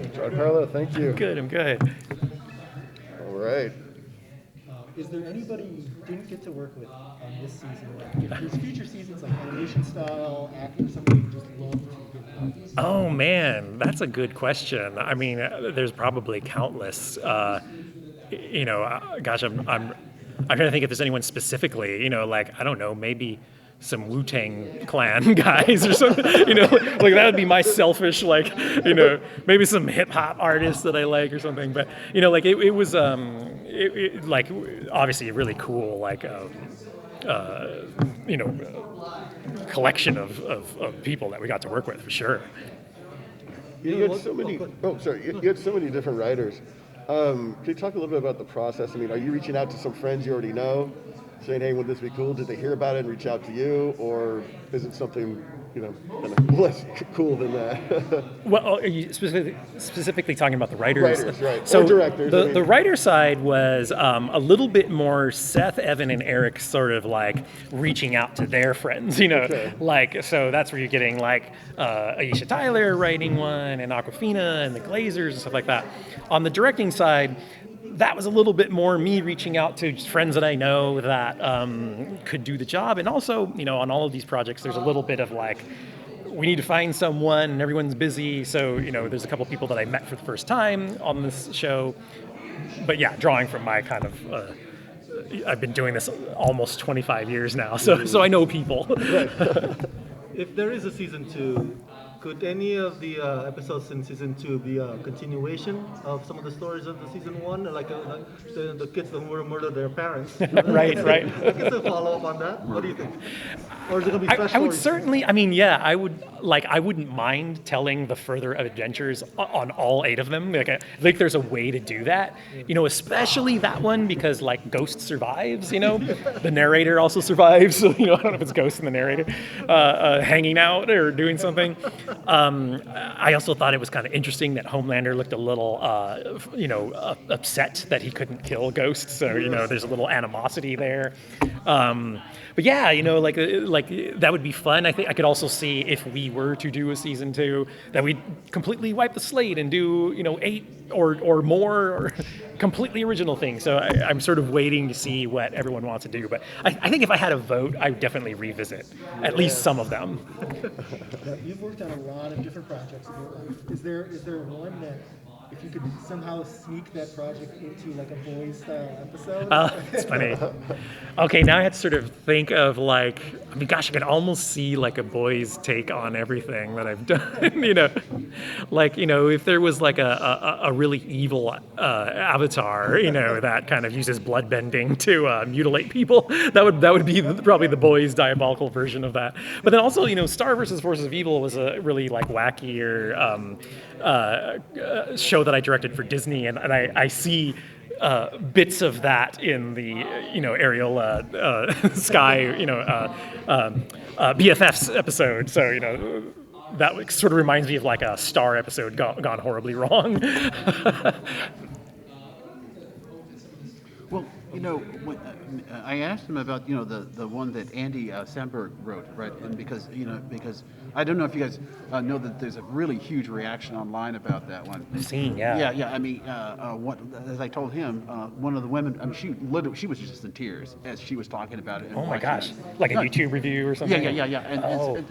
here. Giancarlo, thank you. I'm good. All right. Is there anybody you didn't get to work with on this season? Like, if there's future seasons, like animation style, actor, somebody you just love to get on? Oh man, that's a good question. I mean, there's probably countless. Gosh, I'm trying to think if there's anyone specifically. Like I don't know, maybe some Wu-Tang Clan guys or something. Like that would be my selfish, maybe some hip hop artists that I like or something. But like it was like obviously a really cool collection of people that we got to work with for sure. You had so many. Oh, sorry. You had so many different writers. Can you talk a little bit about the process? I mean, are you reaching out to some friends you already know, saying, "Hey, would this be cool?" Did they hear about it and reach out to you, or is it something kind of less cool than that? Well, are you specifically talking about the writers? Writers, right? So or directors. The writer side was a little bit more Seth, Evan, and Eric sort of like reaching out to their friends, Okay. So that's where you're getting like Aisha Tyler writing one, and Awkwafina, and the Glazers and stuff like that. On the directing side, that was a little bit more me reaching out to just friends that I know that could do the job. And also, on all of these projects, there's a little bit of like, we need to find someone and everyone's busy. So, there's a couple people that I met for the first time on this show. But yeah, drawing from my kind of, I've been doing this almost 25 years now. So I know people. If there is a season 2, could any of the episodes in season 2 be a continuation of some of the stories of the season 1, like the kids that murdered their parents? Right. I guess a follow up on that. What do you think? Or is it gonna be fresh I would stories? certainly. I mean, yeah, I would like. I wouldn't mind telling the further adventures on all 8 of them. Like, I think there's a way to do that. Especially that one because like Ghost survives. The narrator also survives. So I don't know if it's Ghost and the narrator hanging out or doing something. I also thought it was kind of interesting that Homelander looked a little, upset that he couldn't kill Ghost. So there's a little animosity there. But yeah, like that would be fun. I think I could also see if we were to do a season 2 that we'd completely wipe the slate and do 8 or more or completely original things. So I'm sort of waiting to see what everyone wants to do. But I think if I had a vote, I would definitely revisit at least some of them. You've worked on a lot of different projects in your life. Is there one that, if you could somehow sneak that project into like a Boys style episode? It's funny. Okay, now I have to sort of think of I could almost see like a Boys take on everything that I've done. If there was like a really evil avatar, that kind of uses blood bending to mutilate people, that would be probably the Boys Diabolical version of that. But then also, Star vs. Forces of Evil was a really like wackier show that I directed for Disney, and I see bits of that in the Ariel Sky BFFs episode. So that sort of reminds me of like a Star episode gone horribly wrong. Well, when, I asked him about the one that Andy Samberg wrote, right? And because I don't know if you guys know that there's a really huge reaction online about that one. I've seen, yeah. Yeah. I mean, as I told him, one of the women, she was just in tears as she was talking about it. Oh my gosh, like a YouTube review or something? Yeah. And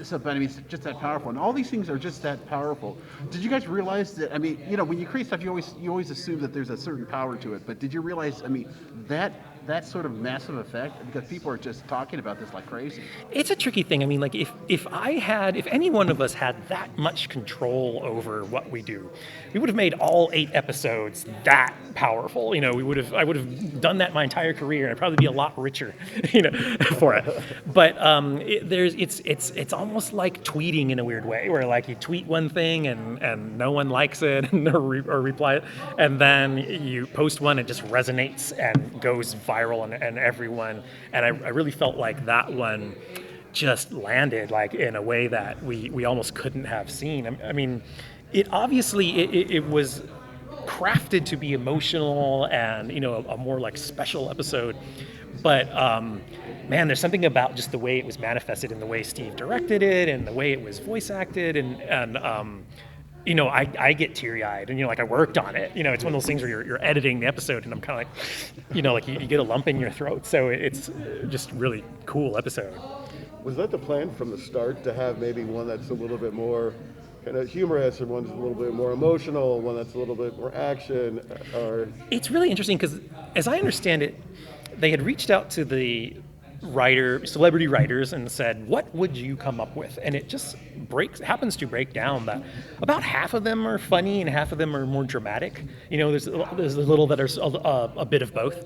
so, but I mean, it's just that powerful, and all these things are just that powerful. Did you guys realize that? I mean, when you create stuff, you always assume that there's a certain power to it. But did you realize? I mean, that sort of massive effect, because people are just talking about this like crazy. It's a tricky thing. I mean, like if any one of us had that much control over what we do, we would have made all 8 episodes that powerful. I would have done that my entire career, and I'd probably be a lot richer, for it. But it's almost like tweeting in a weird way, where like you tweet one thing and no one likes it or reply it, and then you post one, it just resonates and goes viral and everyone, and I really felt like that one just landed like in a way that we almost couldn't have seen. I mean, it obviously it was crafted to be emotional and a more like special episode, but man, there's something about just the way it was manifested and the way Steve directed it and the way it was voice acted and I get teary-eyed, and like I worked on it. It's one of those things where you're editing the episode, and I'm kind of like, like you get a lump in your throat. So it's just really cool episode. Was that the plan from the start to have maybe one that's a little bit more kind of humorous, and one's a little bit more emotional, one that's a little bit more action, or? It's really interesting because, as I understand it, they had reached out to the celebrity writers and said, what would you come up with? And it just happens to break down that about half of them are funny and half of them are more dramatic. There's a little that are a bit of both.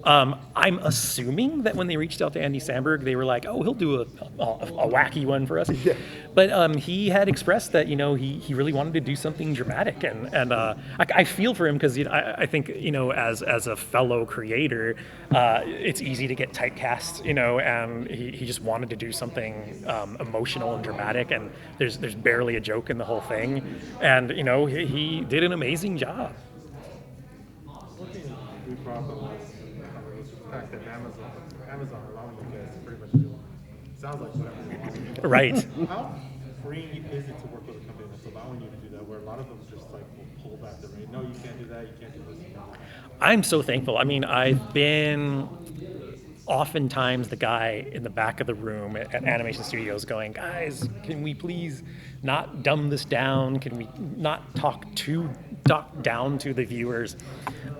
I'm assuming that when they reached out to Andy Samberg, they were like, oh, he'll do a wacky one for us. Yeah. But he had expressed that, he really wanted to do something dramatic. And I feel for him because I think, as a fellow creator, it's easy to get typecast, and he just wanted to do something emotional and dramatic, and there's barely a joke in the whole thing, and he did an amazing job. One thing we brought up was the fact that Amazon allowing you guys to pretty much do sounds like whatever you want. Right. How freeing is it to work with a company that's allowing you to do that, where a lot of them just like will pull back the rein? No, you can't do that. You can't do this. You can't do that. I'm so thankful. I mean, I've been oftentimes the guy in the back of the room at animation studios going, guys, can we please not dumb this down? Can we not talk down to the viewers?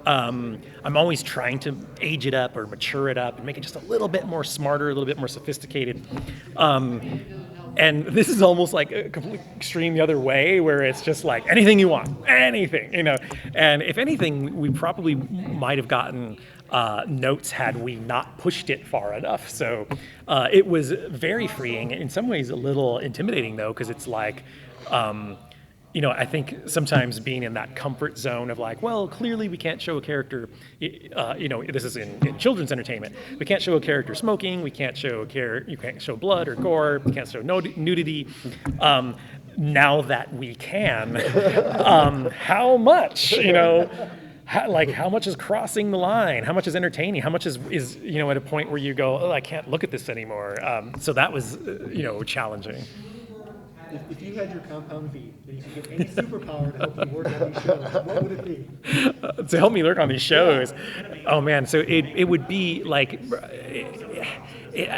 I'm always trying to age it up or mature it up and make it just a little bit more smarter, a little bit more sophisticated. And this is almost like a complete extreme the other way, where it's just like anything you want, anything, And if anything, we probably might have gotten notes had we not pushed it far enough. So it was very freeing. In some ways, a little intimidating though, because it's like, I think sometimes being in that comfort zone of like, well, clearly we can't show a character, this is in children's entertainment. We can't show a character smoking. We can't show you can't show blood or gore. We can't show nudity. Now that we can, how much, how much is crossing the line? How much is entertaining? How much is at a point where you go, oh, I can't look at this anymore. So that was, challenging. If you had your compound V and you could get any superpower to help you work on these shows, what would it be? To help me work on these shows, oh man! So it would be like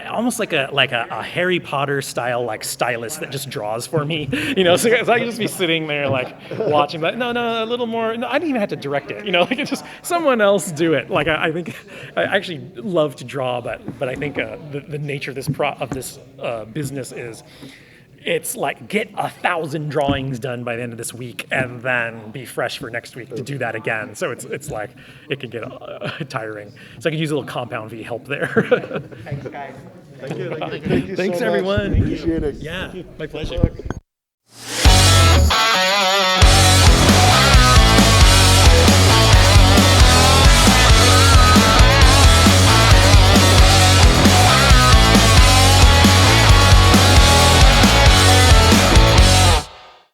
almost like a Harry Potter style like stylist that just draws for me, So I could just be sitting there like watching, but no, a little more. No, I didn't even have to direct it, It's just someone else do it. Like I think I actually love to draw, but I think the nature of this business is. It's like get 1,000 drawings done by the end of this week and then be fresh for next week to do that again. So it's like it can get tiring. So I could use a little compound V help there. Thanks, guys. Thank you. Thank you Thanks, so everyone. Much. Appreciate it. Yeah, my pleasure.